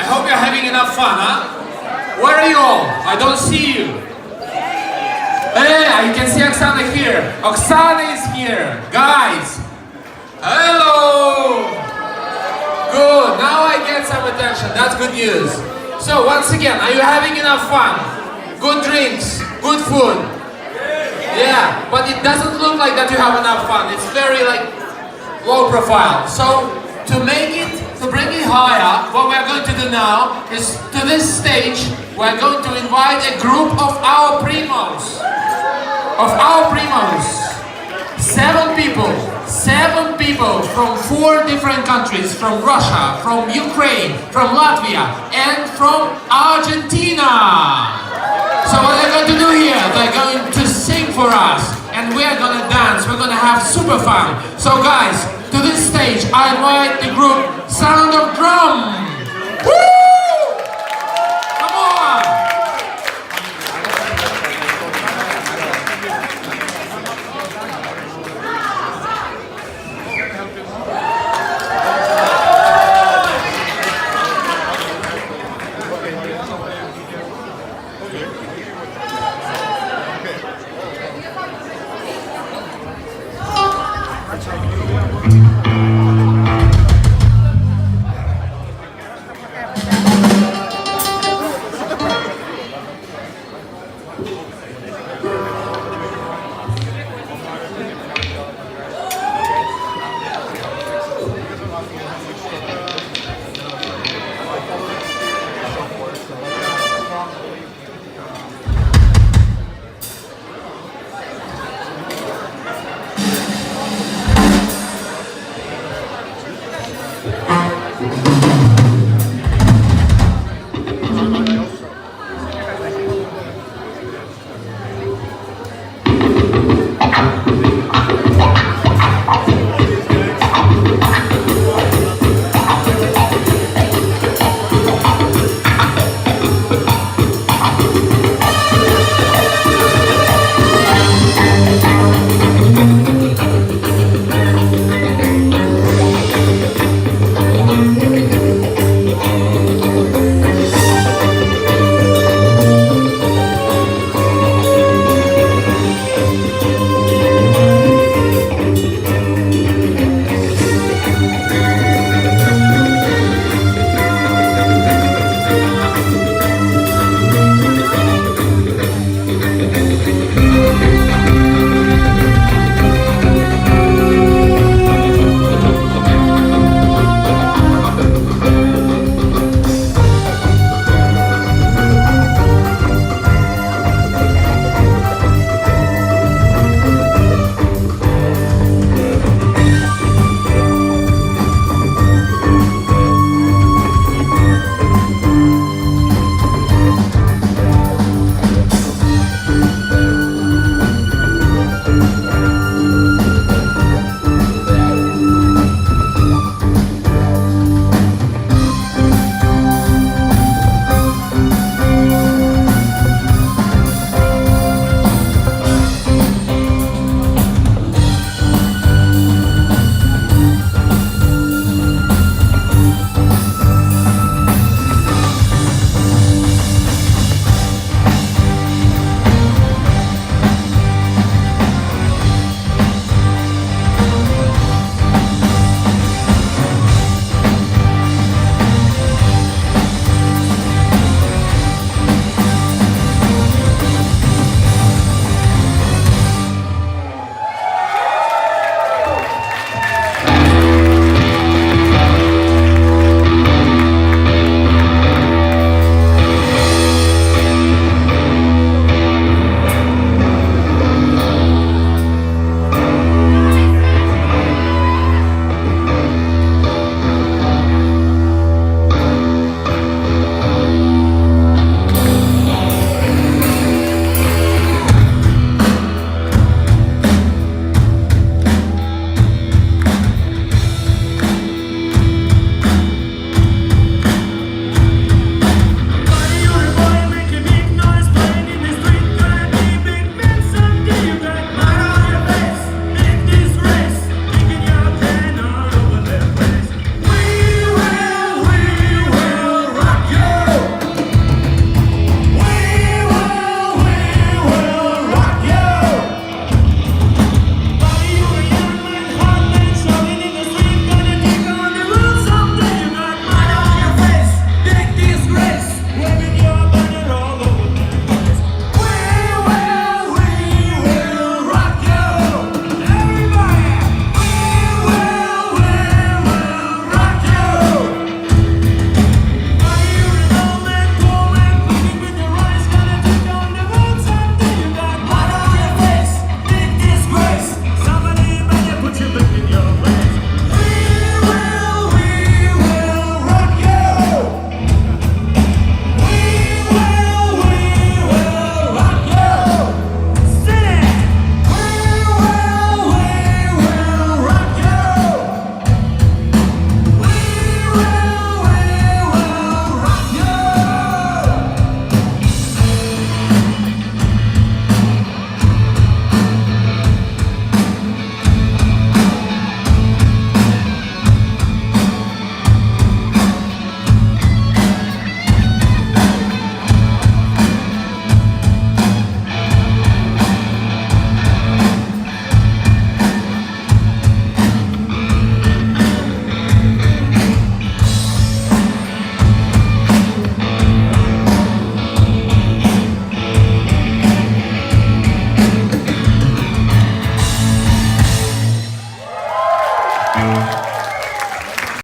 hope you're having enough fun, huh? Where are you all? I don't see you. Hey, I can see Oksana here. Oksana is here. Guys. Hello. Good. Now I get some attention. That's good news. So once again, are you having enough fun? Good drinks, good food. Yeah, but it doesn't look like that you have enough fun. It's very low profile. So to bring it higher, what we're going to do now is to this stage, we're going to invite a group of our primos. Seven people from 4 different countries, from Russia, from Ukraine, from Latvia, and from Argentina. So what they're going to do here, they're going to sing for us, and we're going to dance, we're going to have super fun. So guys, to this stage, I invite the group Sound of Drum.